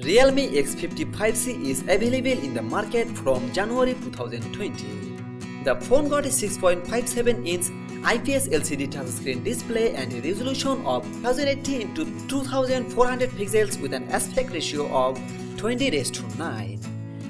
Realme X55i is available in the market from January 2020. The phone got a 6.57-inch IPS LCD touchscreen display and a resolution of 1080 x 2400 pixels with an aspect ratio of 20:9,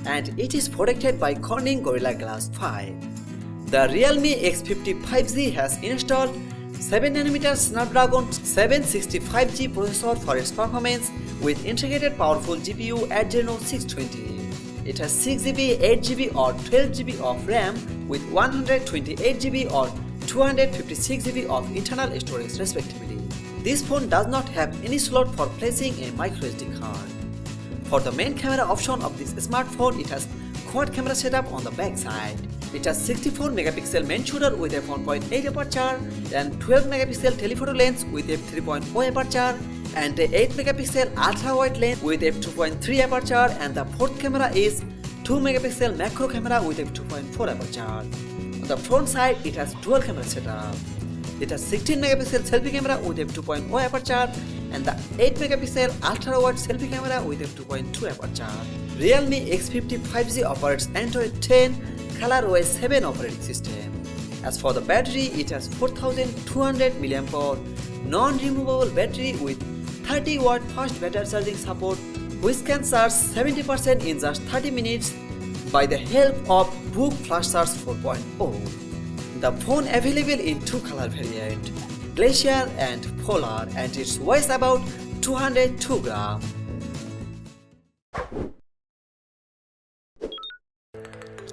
and it is protected by Corning Gorilla Glass 5. The Realme X55i has installed 7nm Snapdragon 765G processor for its performance with integrated powerful GPU Adreno 620. It has 6GB, 8GB or 12GB of RAM with 128GB or 256GB of internal storage respectively. This phone does not have any slot for placing a microSD card. For the main camera option of this smartphone, it has quad camera setup on the back side. It has 64 megapixel main shooter with f1.8 aperture and 12 megapixel telephoto lens with f3.0 aperture and a 8 megapixel ultra wide lens with f2.3 aperture, and the fourth camera is 2 megapixel macro camera with f2.4 aperture. On the front side, it has dual camera setup. It has 16 megapixel selfie camera with f2.0 aperture and the 8 megapixel ultra wide selfie camera with f2.2 aperture. Realme X55i operates Android 10 ColorOS 7 operating system. As for the battery, it has 4200 mAh non-removable battery with 30 watt fast battery charging support, which can charge 70% in just 30 minutes by the help of Book Flash Charge 4.0. The phone available in two color variants, Glacier and Polar, and it weighs about 202 grams.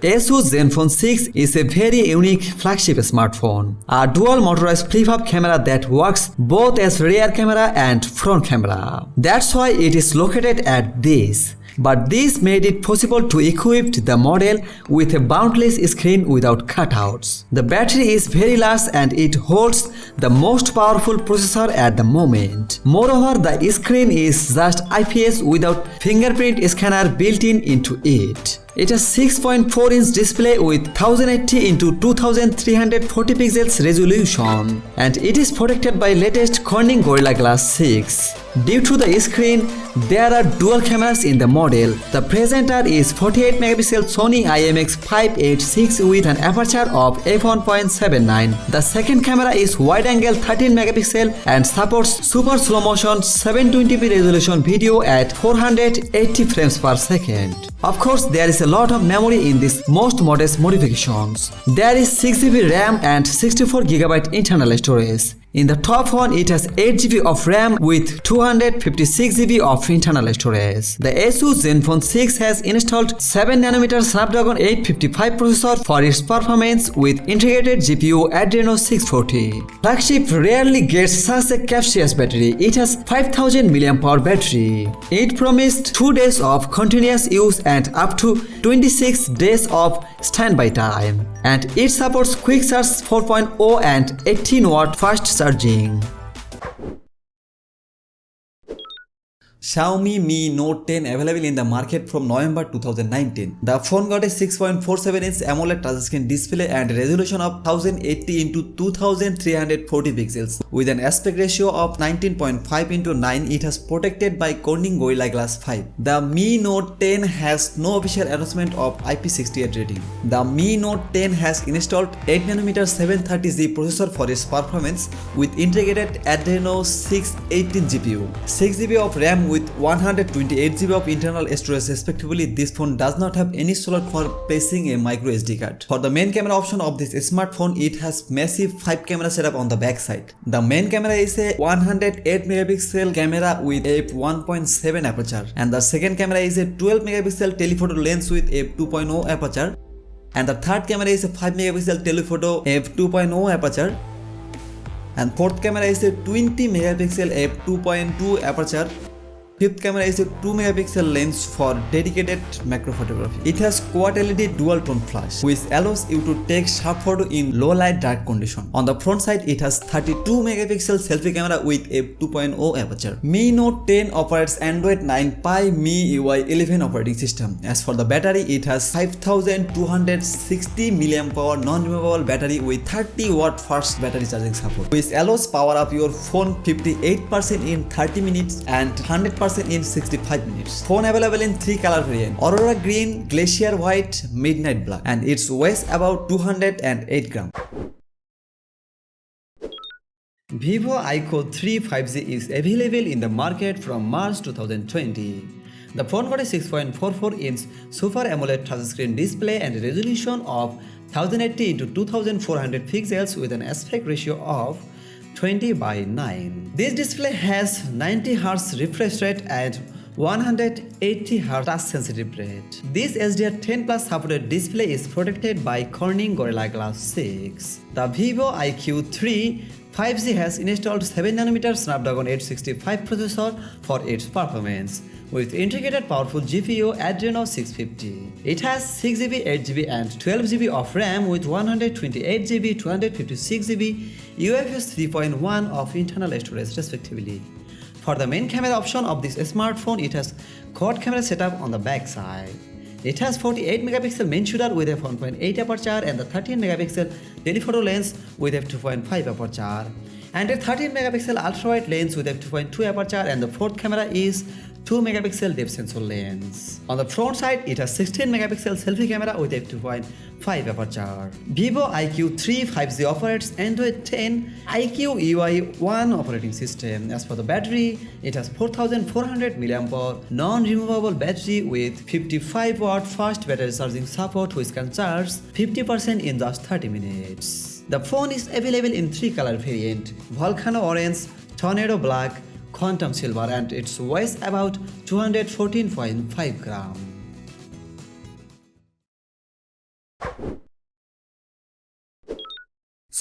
Asus Zenfone 6 is a very unique flagship smartphone, a dual motorized flip-up camera that works both as rear camera and front camera. That's why it is located at this. But this made it possible to equip the model with a boundless screen without cutouts. The battery is very large and it holds the most powerful processor at the moment. Moreover, the screen is just IPS without fingerprint scanner built into it. It has 6.4-inch display with 1080 x 2340 pixels resolution, and it is protected by latest Corning Gorilla Glass 6. Due to the screen, there are dual cameras in the model. The presenter is 48 megapixel Sony IMX586 with an aperture of f1.79. The second camera is wide angle 13 megapixel and supports super slow motion 720p resolution video at 480 frames per second. Of course, there is a lot of memory in this most modest modifications. There is 6GB RAM and 64GB internal storage. In the top one, it has 8GB of RAM with 256GB of internal storage. The Asus Zenfone 6 has installed 7nm Snapdragon 855 processor for its performance with integrated GPU Adreno 640. Flagship rarely gets such a capacious battery. It has 5000 mAh battery. It promised 2 days of continuous use and up to 26 days of standby time. And it supports Quick Charge 4.0 and 18 watt fast charging. Xiaomi Mi Note 10 available in the market from November 2019. The phone got a 6.47-inch AMOLED touchscreen display and a resolution of 1080 x 2340 pixels with an aspect ratio of 19.5:9. It has protected by Corning Gorilla Glass 5. The Mi Note 10 has no official announcement of IP68 rating. The Mi Note 10 has installed 8nm 730G processor for its performance with integrated Adreno 618 GPU, 6GB of RAM with 128GB of internal storage respectively. This phone does not have any slot for placing a micro SD card. For the main camera option of this smartphone, it has massive 5 camera setup on the back side. The main camera is a 108 megapixel camera with f1.7 aperture, and the second camera is a 12 megapixel telephoto lens with f2.0 aperture, and the third camera is a 5 megapixel telephoto f2.0 aperture, and fourth camera is a 20 megapixel f2.2 aperture, Fifth camera is a 2 megapixel lens for dedicated macro photography. It has quad LED dual tone flash, which allows you to take sharp photo in low light dark condition. On the front side, it has 32 megapixel selfie camera with f2.0 aperture. Mi Note 10 operates Android 9 Pie MIUI 11 operating system. As for the battery, it has 5260 mAh non-removable battery with 30 watt fast battery charging support, which allows power up your phone 58% in 30 minutes and 100% in 65 minutes. Phone available in 3 color variants: Aurora Green, Glacier White, Midnight Black, and its weighs about 208 grams. Vivo iQOO 3 5G is available in the market from March 2020. The phone got a 6.44-inch Super AMOLED touchscreen display and a resolution of 1080 x 2400 pixels with an aspect ratio of 20:9. This display has 90 Hz refresh rate and 180 Hz touch sensitive rate. This HDR10 Plus supported display is protected by Corning Gorilla Glass 6. The Vivo IQ 3 5G has installed 7nm Snapdragon 865 processor for its performance, with integrated powerful GPU Adreno 650. It has 6GB, 8GB and 12GB of RAM with 128GB, 256GB, UFS 3.1 of internal storage respectively. For the main camera option of this smartphone, it has quad camera setup on the back side. It has 48 megapixel main shooter with f1.8 aperture and the 13 megapixel telephoto lens with f2.5 aperture, and a 13 megapixel ultra-wide lens with f2.2 aperture, and the fourth camera is 2 megapixel depth sensor lens. On the front side, it has 16 megapixel selfie camera with f2.5 aperture. Vivo IQ 3 5G operates Android 10 iQOO 1 operating system. As for the battery, it has 4400 mAh non-removable battery with 55 watt fast battery charging support, which can charge 50% in just 30 minutes. The phone is available in 3 color variants: Volcano Orange, Tornado Black, Quantum Silver, and it weighs about 214.5 grams.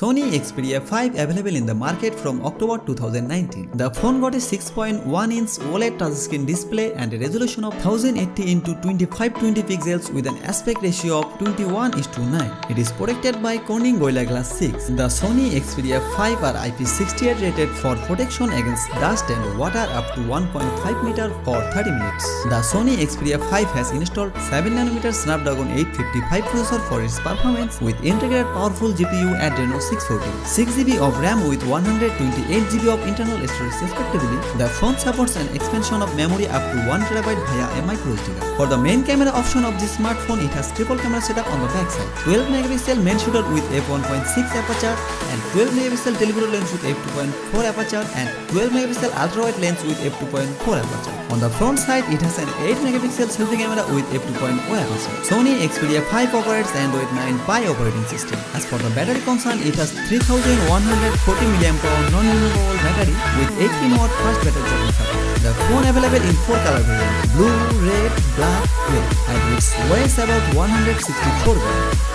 Sony Xperia V available in the market from October 2019. The phone got a 6.1-inch OLED touchscreen display and a resolution of 1080 x 2520 pixels with an aspect ratio of 21:9. It is protected by Corning Gorilla Glass 6. The Sony Xperia V are IP68 rated for protection against dust and water up to 1.5 meter for 30 minutes. The Sony Xperia V has installed 7nm Snapdragon 855 processor for its performance with integrated powerful GPU Adreno 640, 6GB of RAM with 128GB of internal storage respectively. The phone supports an expansion of memory up to 1TB via a microSD card. For the main camera option of this smartphone, it has triple camera setup on the backside: 12 megapixel main shooter with f1.6 aperture and 12 megapixel telephoto lens with f2.4 aperture and 12 megapixel ultra-wide lens with f2.4 aperture. On the front side, it has an 8 megapixel selfie camera with f2.0 aperture. Sony Xperia V operates Android 9 Pie operating system. As for the battery concern, it has 3140 mAh non-removable battery with 18 watt fast battery charging support. The phone available in 4 color variants: blue, red, black, grey, and it weighs about 164 grams.